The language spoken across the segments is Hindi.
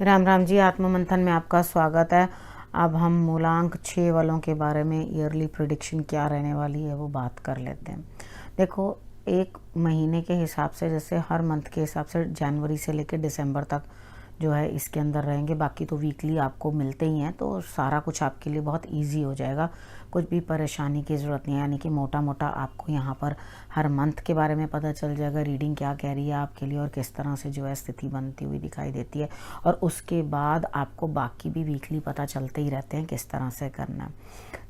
राम राम जी। आत्म मंथन में आपका स्वागत है। अब हम मूलांक 6 वालों के बारे में ईयरली प्रेडिक्शन क्या रहने वाली है वो बात कर लेते हैं। देखो, एक महीने के हिसाब से, जैसे हर मंथ के हिसाब से जनवरी से लेकर दिसंबर तक जो है इसके अंदर रहेंगे। बाकी तो वीकली आपको मिलते ही हैं, तो सारा कुछ आपके लिए बहुत इजी हो जाएगा। कुछ भी परेशानी की ज़रूरत नहीं है, यानी कि मोटा मोटा आपको यहाँ पर हर मंथ के बारे में पता चल जाएगा, रीडिंग क्या कह रही है आपके लिए और किस तरह से जो है स्थिति बनती हुई दिखाई देती है। और उसके बाद आपको बाकी भी वीकली पता चलते ही रहते हैं किस तरह से करना है।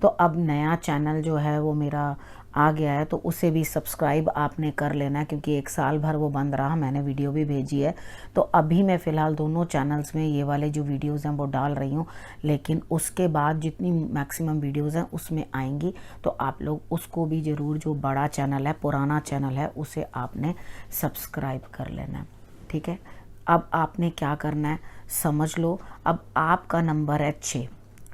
तो अब नया चैनल जो है वो मेरा आ गया है, तो उसे भी सब्सक्राइब आपने कर लेना है, क्योंकि 1 साल भर वो बंद रहा। मैंने वीडियो भी भेजी है, तो अभी मैं फ़िलहाल दोनों चैनल्स में ये वाले जो वीडियोज़ हैं वो डाल रही हूँ, लेकिन उसके बाद जितनी मैक्सिमम वीडियोज़ हैं उसमें आएंगी, तो आप लोग उसको भी ज़रूर, जो बड़ा चैनल है, पुराना चैनल है, उसे आपने सब्सक्राइब कर लेना है। ठीक है, अब आपने क्या करना है समझ लो। अब आपका नंबर है 6।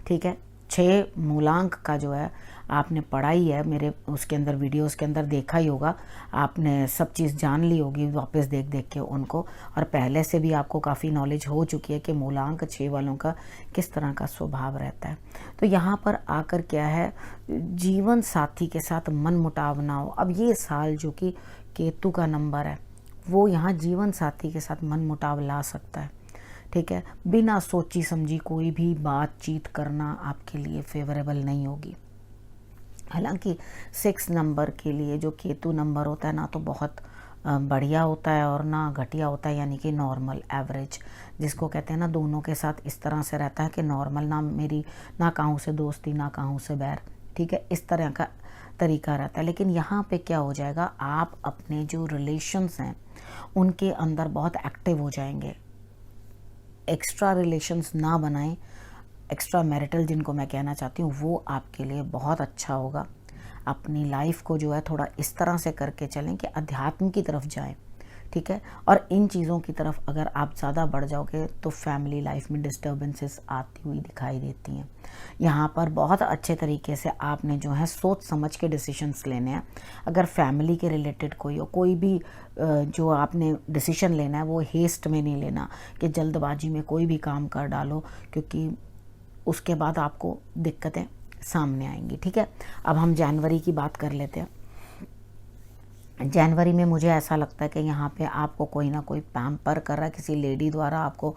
ठीक है, 6 मूलांक का जो है आपने पढ़ा ही है, मेरे उसके अंदर वीडियोस के अंदर देखा ही होगा, आपने सब चीज़ जान ली होगी वापस देख देख के उनको, और पहले से भी आपको काफ़ी नॉलेज हो चुकी है कि मूलांक 6 वालों का किस तरह का स्वभाव रहता है। तो यहाँ पर आकर क्या है, जीवन साथी के साथ मनमुटाव ना हो। अब ये साल जो कि केतु का नंबर है, वो यहाँ जीवन साथी के साथ मनमुटाव ला सकता है। ठीक है, बिना सोची समझी कोई भी बातचीत करना आपके लिए फेवरेबल नहीं होगी। हालांकि 6 नंबर के लिए जो केतु नंबर होता है ना, तो बहुत बढ़िया होता है और ना घटिया होता है, यानी कि नॉर्मल एवरेज जिसको कहते हैं ना। दोनों के साथ इस तरह से रहता है कि नॉर्मल, ना मेरी ना कहूँ से दोस्ती ना कहूँ से बैर। ठीक है, इस तरह का तरीका रहता है। लेकिन यहाँ पे क्या हो जाएगा, आप अपने जो रिलेशंस हैं उनके अंदर बहुत एक्टिव हो जाएंगे। एक्स्ट्रा रिलेशंस ना बनाएं, एक्स्ट्रा मैरिटल जिनको मैं कहना चाहती हूँ, वो आपके लिए बहुत अच्छा होगा। अपनी लाइफ को जो है थोड़ा इस तरह से करके चलें कि अध्यात्म की तरफ जाएं। ठीक है, और इन चीज़ों की तरफ अगर आप ज़्यादा बढ़ जाओगे तो फैमिली लाइफ में डिस्टर्बेंसेस आती हुई दिखाई देती हैं। यहाँ पर बहुत अच्छे तरीके से आपने जो है सोच समझ के डिसीजंस लेने हैं। अगर फैमिली के रिलेटेड कोई हो, कोई भी जो आपने डिसीजन लेना है वो हेस्ट में नहीं लेना कि जल्दबाजी में कोई भी काम कर डालो, क्योंकि उसके बाद आपको दिक्कतें सामने आएंगी। ठीक है, अब हम जनवरी की बात कर लेते हैं। जनवरी में मुझे ऐसा लगता है कि यहाँ पे आपको कोई ना कोई पैम्पर कर रहा है, किसी लेडी द्वारा आपको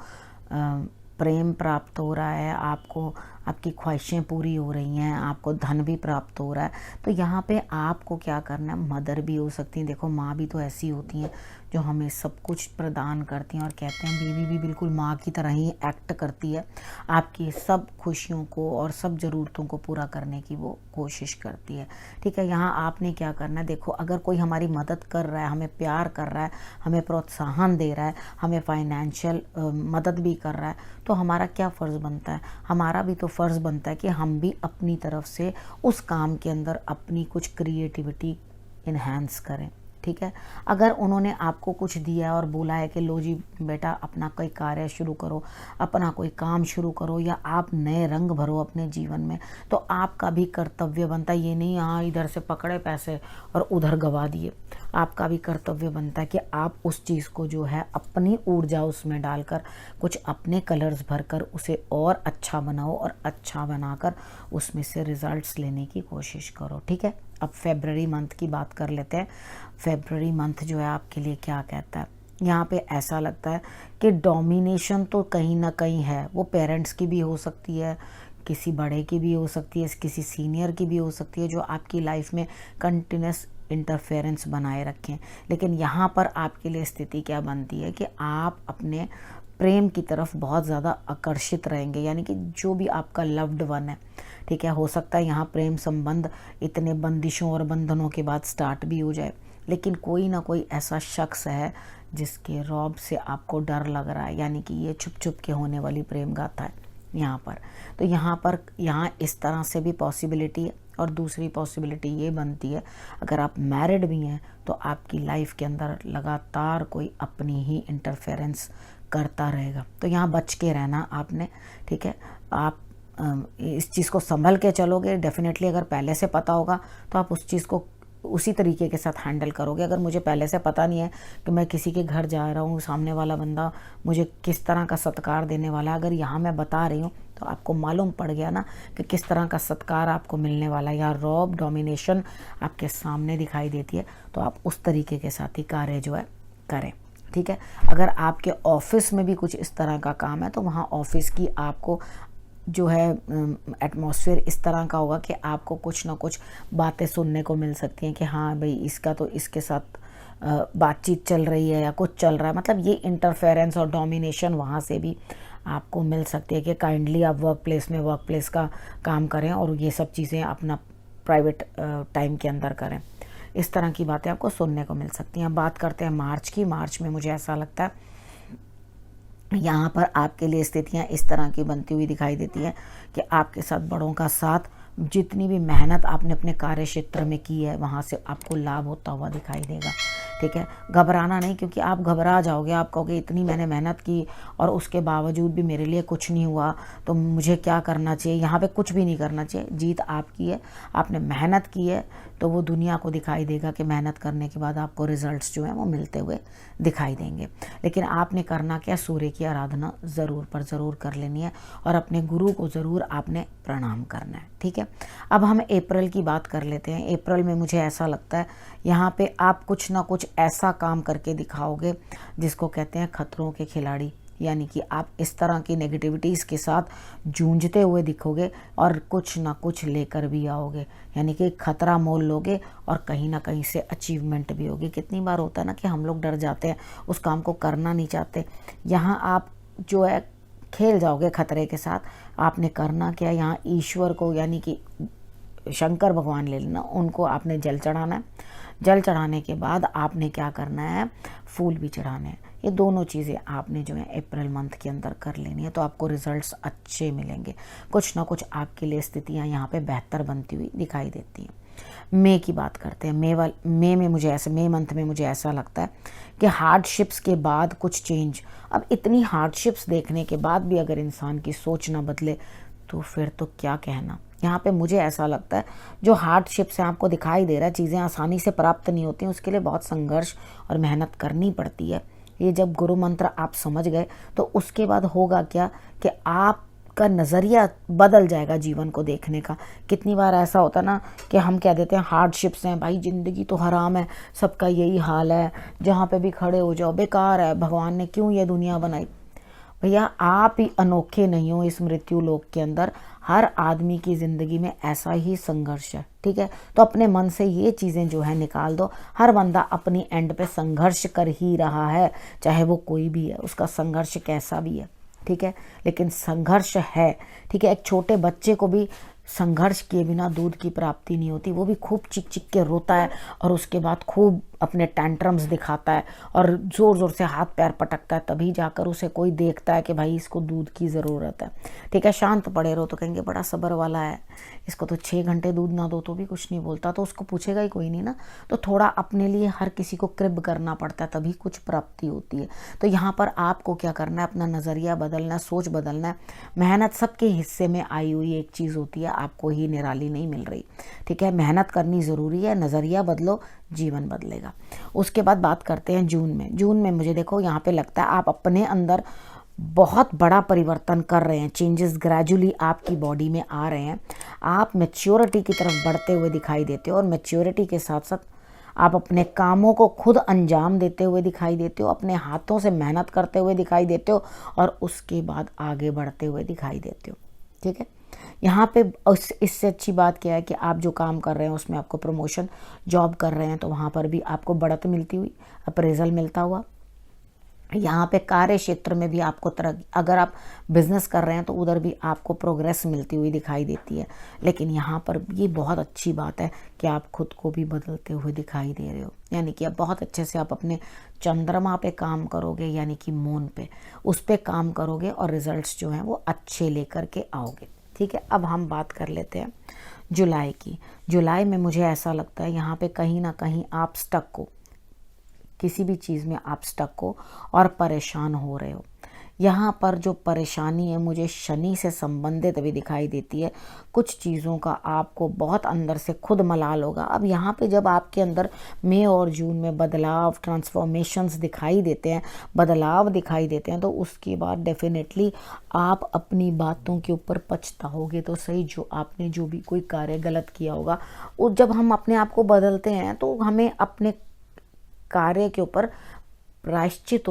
प्रेम प्राप्त हो रहा है, आपको आपकी ख्वाहिशें पूरी हो रही हैं, आपको धन भी प्राप्त हो रहा है। तो यहाँ पे आपको क्या करना है, मदर भी हो सकती हैं। देखो, माँ भी तो ऐसी होती हैं जो हमें सब कुछ प्रदान करती हैं, और कहते हैं बीवी भी बिल्कुल माँ की तरह ही एक्ट करती है। आपकी सब खुशियों को और सब ज़रूरतों को पूरा करने की वो कोशिश करती है। ठीक है, यहाँ आपने क्या करना है, देखो, अगर कोई हमारी मदद कर रहा है, हमें प्यार कर रहा है, हमें प्रोत्साहन दे रहा है, हमें फाइनेंशियल मदद भी कर रहा है, तो हमारा क्या फ़र्ज़ बनता है, हमारा भी तो फ़र्ज़ बनता है कि हम भी अपनी तरफ से उस काम के अंदर अपनी कुछ क्रिएटिविटी इन्हांस करें। ठीक है, अगर उन्होंने आपको कुछ दिया है और बोला है कि लो जी बेटा अपना कोई कार्य शुरू करो, अपना कोई काम शुरू करो, या आप नए रंग भरो अपने जीवन में, तो आपका भी कर्तव्य बनता है। ये नहीं हाँ इधर से पकड़े पैसे और उधर गवा दिए। आपका भी कर्तव्य बनता है कि आप उस चीज़ को जो है अपनी ऊर्जा उसमें डालकर, कुछ अपने कलर्स भरकर उसे और अच्छा बनाओ, और अच्छा बनाकर उसमें से रिजल्ट्स लेने की कोशिश करो। ठीक है, अब फेब्रुअरी मंथ की बात कर लेते हैं। फेब्रुअरी मंथ जो है आपके लिए क्या कहता है, यहाँ पे ऐसा लगता है कि डोमिनेशन तो कहीं ना कहीं है, वो पेरेंट्स की भी हो सकती है, किसी बड़े की भी हो सकती है, किसी सीनियर की भी हो सकती है, जो आपकी लाइफ में कंटिन्यूस इंटरफेरेंस बनाए रखें। लेकिन यहाँ पर आपके लिए स्थिति क्या बनती है कि आप अपने प्रेम की तरफ बहुत ज़्यादा आकर्षित रहेंगे, यानी कि जो भी आपका लव्ड वन है। ठीक है, हो सकता है यहाँ प्रेम संबंध इतने बंदिशों और बंधनों के बाद स्टार्ट भी हो जाए, लेकिन कोई ना कोई ऐसा शख्स है जिसके रौब से आपको डर लग रहा है, यानी कि ये छुप छुप के होने वाली प्रेम गाथा है यहाँ पर। तो यहाँ इस तरह से भी पॉसिबिलिटी है। और दूसरी पॉसिबिलिटी ये बनती है, अगर आप मैरिड भी हैं तो आपकी लाइफ के अंदर लगातार कोई अपनी ही इंटरफेरेंस करता रहेगा, तो यहाँ बच के रहना आपने। ठीक है, आप इस चीज़ को संभल के चलोगे डेफिनेटली। अगर पहले से पता होगा तो आप उस चीज़ को उसी तरीके के साथ हैंडल करोगे। अगर मुझे पहले से पता नहीं है कि मैं किसी के घर जा रहा हूँ, सामने वाला बंदा मुझे किस तरह का सत्कार देने वाला है, अगर यहाँ मैं बता रही हूँ तो आपको मालूम पड़ गया ना कि किस तरह का सत्कार आपको मिलने वाला है, या रॉब डोमिनेशन आपके सामने दिखाई देती है, तो आप उस तरीके के साथ ही कार्य जो है करें। ठीक है, अगर आपके ऑफिस में भी कुछ इस तरह का काम है तो वहाँ ऑफिस की आपको जो है एटमॉस्फेयर इस तरह का होगा कि आपको कुछ ना कुछ बातें सुनने को मिल सकती हैं कि हाँ भाई इसका तो इसके साथ बातचीत चल रही है या कुछ चल रहा है। मतलब ये इंटरफेरेंस और डोमिनेशन वहाँ से भी आपको मिल सकती है कि काइंडली आप वर्क प्लेस का काम करें और ये सब चीज़ें अपना प्राइवेट टाइम के अंदर करें। इस तरह की बातें आपको सुनने को मिल सकती हैं। बात करते हैं मार्च की। मार्च में मुझे ऐसा लगता है यहाँ पर आपके लिए स्थितियाँ इस तरह की बनती हुई दिखाई देती हैं कि आपके साथ बड़ों का साथ, जितनी भी मेहनत आपने अपने कार्य क्षेत्र में की है वहाँ से आपको लाभ होता हुआ दिखाई देगा। ठीक है, घबराना नहीं, क्योंकि आप घबरा जाओगे, आप कहोगे इतनी मैंने मेहनत की और उसके बावजूद भी मेरे लिए कुछ नहीं हुआ तो मुझे क्या करना चाहिए। यहाँ पे कुछ भी नहीं करना चाहिए, जीत आपकी है, आपने मेहनत की है तो वो दुनिया को दिखाई देगा कि मेहनत करने के बाद आपको रिजल्ट्स जो हैं वो मिलते हुए दिखाई देंगे। लेकिन आपने करना क्या, सूर्य की आराधना ज़रूर पर ज़रूर कर लेनी है और अपने गुरु को ज़रूर आपने प्रणाम करना है। ठीक है, अब हम अप्रैल की बात कर लेते हैं। अप्रैल में मुझे ऐसा लगता है यहाँ पे आप कुछ ना कुछ ऐसा काम करके दिखाओगे जिसको कहते हैं खतरों के खिलाड़ी, यानी कि आप इस तरह की नेगेटिविटीज़ के साथ जूझते हुए दिखोगे और कुछ ना कुछ लेकर भी आओगे, यानी कि खतरा मोल लोगे और कहीं ना कहीं से अचीवमेंट भी होगी। कितनी बार होता है ना कि हम लोग डर जाते हैं, उस काम को करना नहीं चाहते, यहाँ आप जो है खेल जाओगे खतरे के साथ। आपने करना क्या, यहाँ ईश्वर को यानी कि शंकर भगवान ले लेना, उनको आपने जल चढ़ाना है। जल चढ़ाने के बाद आपने क्या करना है, फूल भी चढ़ाने हैं। ये दोनों चीज़ें आपने जो है अप्रैल मंथ के अंदर कर लेनी है तो आपको रिजल्ट्स अच्छे मिलेंगे। कुछ ना कुछ आपके लिए स्थितियाँ यहाँ पे बेहतर बनती हुई दिखाई देती हैं। मई की बात करते हैं। मई मंथ में मुझे ऐसा लगता है कि हार्डशिप्स के बाद कुछ चेंज। अब इतनी हार्डशिप्स देखने के बाद भी अगर इंसान की सोच ना बदले तो फिर तो क्या कहना। यहाँ पे मुझे ऐसा लगता है जो हार्डशिप से आपको दिखाई दे रहा है, चीज़ें आसानी से प्राप्त नहीं होती हैं, उसके लिए बहुत संघर्ष और मेहनत करनी पड़ती है। ये जब गुरु मंत्र आप समझ गए तो उसके बाद होगा क्या कि आपका नज़रिया बदल जाएगा जीवन को देखने का। कितनी बार ऐसा होता ना कि हम कह देते हैं हार्डशिप्स हैं भाई, ज़िंदगी तो हराम है, सबका यही हाल है, जहाँ पे भी खड़े हो जाओ बेकार है, भगवान ने क्यों ये दुनिया बनाई। भैया आप ही अनोखे नहीं हो इस मृत्यु लोक के अंदर, हर आदमी की ज़िंदगी में ऐसा ही संघर्ष है। ठीक है, तो अपने मन से ये चीज़ें जो है निकाल दो। हर बंदा अपनी एंड पे संघर्ष कर ही रहा है, चाहे वो कोई भी है, उसका संघर्ष कैसा भी है। ठीक है, लेकिन संघर्ष है। ठीक है, एक छोटे बच्चे को भी संघर्ष किए बिना दूध की प्राप्ति नहीं होती। वो भी खूब चिक चिक के रोता है और उसके बाद खूब अपने टैंट्रम्स दिखाता है और ज़ोर ज़ोर से हाथ पैर पटकता है, तभी जाकर उसे कोई देखता है कि भाई इसको दूध की ज़रूरत है। ठीक है, शांत पड़े रहो तो कहेंगे बड़ा सब्र वाला है, इसको तो 6 घंटे दूध ना दो तो भी कुछ नहीं बोलता, तो उसको पूछेगा ही कोई नहीं ना। तो थोड़ा अपने लिए हर किसी को कृब करना पड़ता है, तभी कुछ प्राप्ति होती है। तो यहाँ पर आपको क्या करना है, अपना नज़रिया बदलना है, सोच बदलना है। मेहनत सबके हिस्से में आई हुई एक चीज़ होती है, आपको ही निराली नहीं मिल रही। ठीक है, मेहनत करनी ज़रूरी है, नज़रिया बदलो, जीवन बदलेगा। उसके बाद बात करते हैं जून में। जून में मुझे देखो यहाँ पे लगता है आप अपने अंदर बहुत बड़ा परिवर्तन कर रहे हैं, चेंजेस ग्रेजुअली आपकी बॉडी में आ रहे हैं। आप मैच्योरिटी की तरफ बढ़ते हुए दिखाई देते हो और मैच्योरिटी के साथ साथ आप अपने कामों को खुद अंजाम देते हुए दिखाई देते हो, अपने हाथों से मेहनत करते हुए दिखाई देते हो और उसके बाद आगे बढ़ते हुए दिखाई देते हो। ठीक है, यहाँ पे इससे अच्छी बात क्या है कि आप जो काम कर रहे हैं उसमें आपको प्रमोशन, जॉब कर रहे हैं तो वहाँ पर भी आपको बढ़त मिलती हुई, अप्रेजल मिलता हुआ। यहाँ पे कार्य क्षेत्र में भी आपको तरक्की, अगर आप बिजनेस कर रहे हैं तो उधर भी आपको प्रोग्रेस मिलती हुई दिखाई देती है। लेकिन यहाँ पर ये बहुत अच्छी बात है कि आप खुद को भी बदलते हुए दिखाई दे रहे हो, यानी कि अब बहुत अच्छे से आप अपने चंद्रमा पे काम करोगे, यानी कि मून पे, उस पे काम करोगे और रिजल्ट्स जो हैं वो अच्छे लेकर के आओगे। ठीक है, अब हम बात कर लेते हैं जुलाई की। जुलाई में मुझे ऐसा लगता है यहाँ पे कहीं ना कहीं आप स्टक हो, किसी भी चीज़ में आप स्टक हो और परेशान हो रहे हो। यहाँ पर जो परेशानी है मुझे शनि से संबंधित भी दिखाई देती है। कुछ चीज़ों का आपको बहुत अंदर से खुद मलाल होगा। अब यहाँ पे जब आपके अंदर मई और जून में बदलाव, ट्रांसफॉर्मेशंस दिखाई देते हैं, बदलाव दिखाई देते हैं, तो उसके बाद डेफिनेटली आप अपनी बातों के ऊपर पछताओगे तो सही। जो आपने जो भी कोई कार्य गलत किया होगा, वो जब हम अपने आप को बदलते हैं तो हमें अपने कार्य के ऊपर प्रायश्चित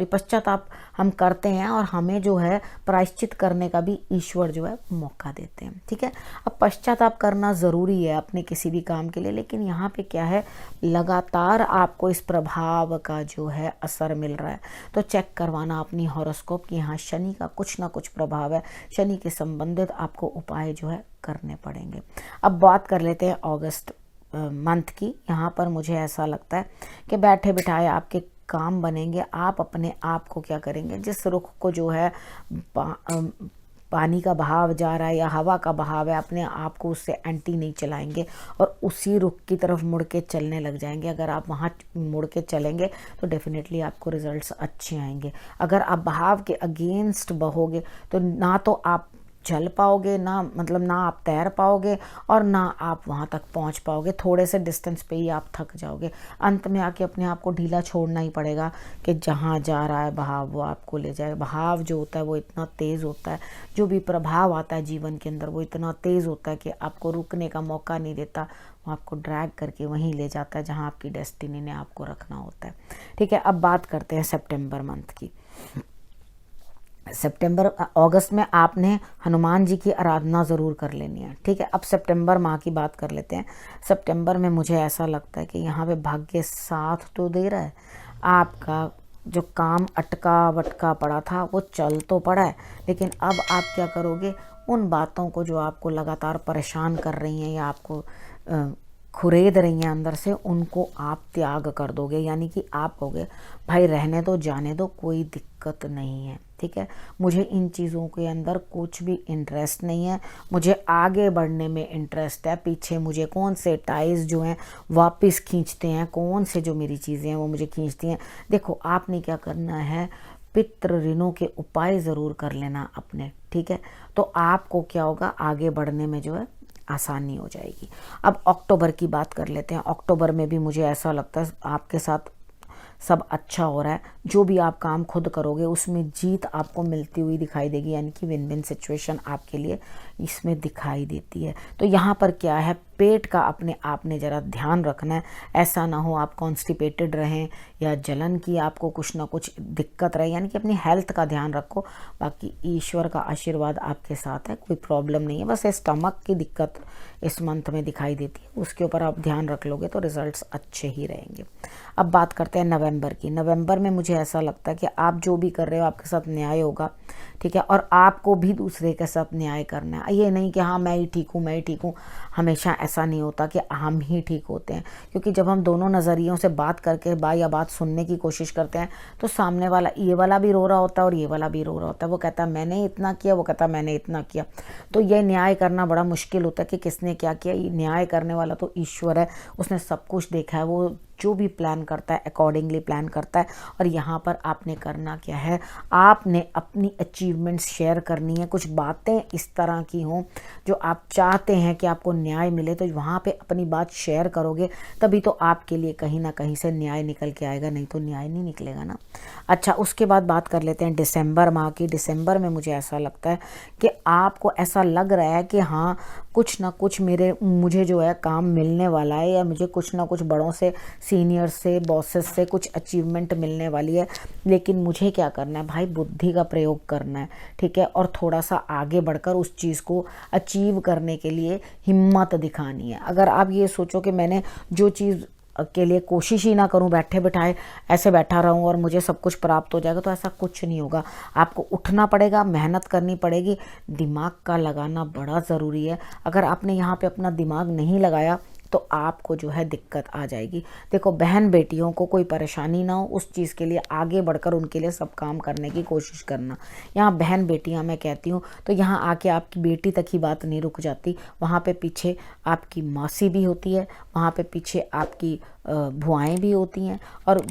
पश्चाताप हम करते हैं, और हमें जो है प्रायश्चित करने का भी ईश्वर जो है मौका देते हैं। ठीक है, अब पश्चाताप करना ज़रूरी है अपने किसी भी काम के लिए, लेकिन यहाँ पे क्या है, लगातार आपको इस प्रभाव का जो है असर मिल रहा है। तो चेक करवाना अपनी हॉरोस्कोप की, यहाँ शनि का कुछ ना कुछ प्रभाव है। शनि के संबंधित आपको उपाय जो है करने पड़ेंगे। अब बात कर लेते हैं अगस्त मंथ की। यहाँ पर मुझे ऐसा लगता है कि बैठे बिठाए आपके काम बनेंगे। आप अपने आप को क्या करेंगे, जिस रुख को जो है पानी का बहाव जा रहा है या हवा का बहाव है, अपने आप को उससे एंटी नहीं चलाएंगे और उसी रुख की तरफ मुड़ के चलने लग जाएंगे। अगर आप वहाँ मुड़ के चलेंगे तो डेफिनेटली आपको रिजल्ट्स अच्छे आएंगे। अगर आप बहाव के अगेंस्ट बहोगे तो ना तो आप चल पाओगे, ना आप तैर पाओगे और ना आप वहाँ तक पहुँच पाओगे। थोड़े से डिस्टेंस पे ही आप थक जाओगे। अंत में आके अपने आप को ढीला छोड़ना ही पड़ेगा कि जहाँ जा रहा है बहाव वो आपको ले जाए। बहाव जो होता है वो इतना तेज़ होता है, जो भी प्रभाव आता है जीवन के अंदर वो इतना तेज़ होता है कि आपको रुकने का मौका नहीं देता। वो आपको ड्रैग करके वहीं ले जाता है जहाँ आपकी डेस्टिनी ने आपको रखना होता है। ठीक है, अब बात करते हैं सितंबर मंथ की। अगस्त में आपने हनुमान जी की आराधना ज़रूर कर लेनी है। ठीक है, अब सितंबर माह की बात कर लेते हैं। सितंबर में मुझे ऐसा लगता है कि यहाँ पे भाग्य साथ तो दे रहा है। आपका जो काम अटका वटका पड़ा था वो चल तो पड़ा है, लेकिन अब आप क्या करोगे, उन बातों को जो आपको लगातार परेशान कर रही हैं या आपको खुरेद रही हैं अंदर से, उनको आप त्याग कर दोगे। यानी कि आप कहोगे भाई रहने दो, जाने दो, कोई दिक्कत नहीं है। ठीक है, मुझे इन चीज़ों के अंदर कुछ भी इंटरेस्ट नहीं है, मुझे आगे बढ़ने में इंटरेस्ट है। पीछे मुझे कौन से टाइज जो हैं वापस खींचते हैं, कौन से जो मेरी चीज़ें हैं वो मुझे खींचती हैं। देखो आपने क्या करना है, पितृ ऋणों के उपाय ज़रूर कर लेना अपने। ठीक है, तो आपको क्या होगा, आगे बढ़ने में जो है आसानी हो जाएगी। अब अक्टूबर की बात कर लेते हैं। अक्टूबर में भी मुझे ऐसा लगता है आपके साथ सब अच्छा हो रहा है। जो भी आप काम खुद करोगे उसमें जीत आपको मिलती हुई दिखाई देगी, यानी कि विन विन सिचुएशन आपके लिए इसमें दिखाई देती है। तो यहाँ पर क्या है, पेट का अपने आप ने ज़रा ध्यान रखना है। ऐसा ना हो आप कॉन्स्टिपेटेड रहें या जलन की आपको कुछ ना कुछ दिक्कत रहे, यानी कि अपनी हेल्थ का ध्यान रखो। बाकी ईश्वर का आशीर्वाद आपके साथ है, कोई प्रॉब्लम नहीं है। बस स्टमक की दिक्कत इस मंथ में दिखाई देती है, उसके ऊपर आप ध्यान रख लोगे तो रिजल्ट्स अच्छे ही रहेंगे। अब बात करते हैं नवंबर की। नवंबर में मुझे ऐसा लगता है कि आप जो भी कर रहे हो आपके साथ न्याय होगा। ठीक है, और आपको भी दूसरे के साथ न्याय करना है। ये नहीं कि हाँ मैं ही ठीक हूँ, मैं ही ठीक हूँ। हमेशा ऐसा नहीं होता कि हम ही ठीक होते हैं, क्योंकि जब हम दोनों नज़रियों से बात करके बात सुनने की कोशिश करते हैं तो सामने वाला, ये वाला भी रो रहा होता है और ये वाला भी रो रहा होता है। वो कहता है मैंने इतना किया, वो कहता है मैंने इतना किया। तो ये न्याय करना बड़ा मुश्किल होता है कि किसने क्या किया। न्याय करने वाला तो ईश्वर है, उसने सब कुछ देखा है। वो जो भी प्लान करता है अकॉर्डिंगली प्लान करता है। और यहाँ पर आपने करना क्या है, आपने अपनी अचीवमेंट्स शेयर करनी है। कुछ बातें इस तरह की हों जो आप चाहते हैं कि आपको न्याय मिले, तो वहाँ पे अपनी बात शेयर करोगे तभी तो आपके लिए कहीं ना कहीं से न्याय निकल के आएगा, नहीं तो न्याय नहीं निकलेगा ना। अच्छा, उसके बाद बात कर लेते हैं दिसंबर माह की। दिसंबर में मुझे ऐसा लगता है कि आपको ऐसा लग रहा है कि हाँ कुछ ना कुछ मुझे जो है काम मिलने वाला है, या मुझे कुछ ना कुछ बड़ों से, सीनियर से, बॉसेस से कुछ अचीवमेंट मिलने वाली है। लेकिन मुझे क्या करना है भाई, बुद्धि का प्रयोग करना है। ठीक है, और थोड़ा सा आगे बढ़कर उस चीज़ को अचीव करने के लिए हिम्मत दिखानी है। अगर आप ये सोचो कि मैंने जो चीज़ के लिए कोशिश ही ना करूं, बैठे बिठाए ऐसे बैठा रहूं और मुझे सब कुछ प्राप्त हो जाएगा, तो ऐसा कुछ नहीं होगा। आपको उठना पड़ेगा, मेहनत करनी पड़ेगी, दिमाग का लगाना बड़ा ज़रूरी है। अगर आपने यहाँ पे अपना दिमाग नहीं लगाया तो आपको जो है दिक्कत आ जाएगी। देखो बहन बेटियों को कोई परेशानी ना हो, उस चीज़ के लिए आगे बढ़कर उनके लिए सब काम करने की कोशिश करना। यहाँ बहन बेटियाँ मैं कहती हूँ तो यहाँ आके आपकी बेटी तक ही बात नहीं रुक जाती, वहाँ पे पीछे आपकी मासी भी होती है, वहाँ पे पीछे आपकी भुआएं भी होती हैं, और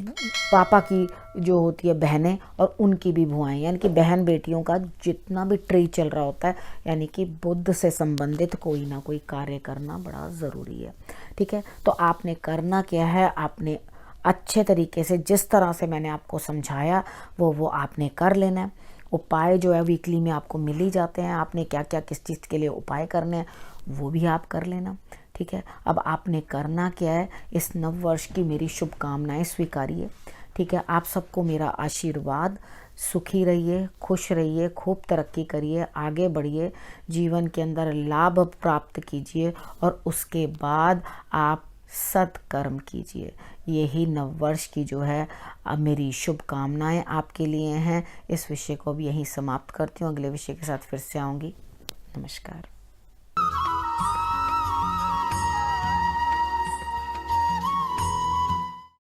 पापा की जो होती है बहनें, और उनकी भी भुआएं, यानी कि बहन बेटियों का जितना भी ट्री चल रहा होता है, यानी कि बुध से संबंधित कोई ना कोई कार्य करना बड़ा ज़रूरी है। ठीक है, तो आपने करना क्या है, आपने अच्छे तरीके से जिस तरह से मैंने आपको समझाया वो आपने कर लेना है। उपाय जो है वीकली में आपको मिल ही जाते हैं, आपने क्या क्या किस चीज़ के लिए उपाय करने हैं वो भी आप कर लेना। ठीक है, अब आपने करना क्या है, इस नव वर्ष की मेरी शुभकामनाएं स्वीकारिए। ठीक है, आप सबको मेरा आशीर्वाद, सुखी रहिए, खुश रहिए, खूब तरक्की करिए, आगे बढ़िए, जीवन के अंदर लाभ प्राप्त कीजिए, और उसके बाद आप सत्कर्म कीजिए। यही नववर्ष की जो है मेरी शुभकामनाएं आपके लिए हैं। इस विषय को भी यहीं समाप्त करती हूँ, अगले विषय के साथ फिर से आऊँगी। नमस्कार।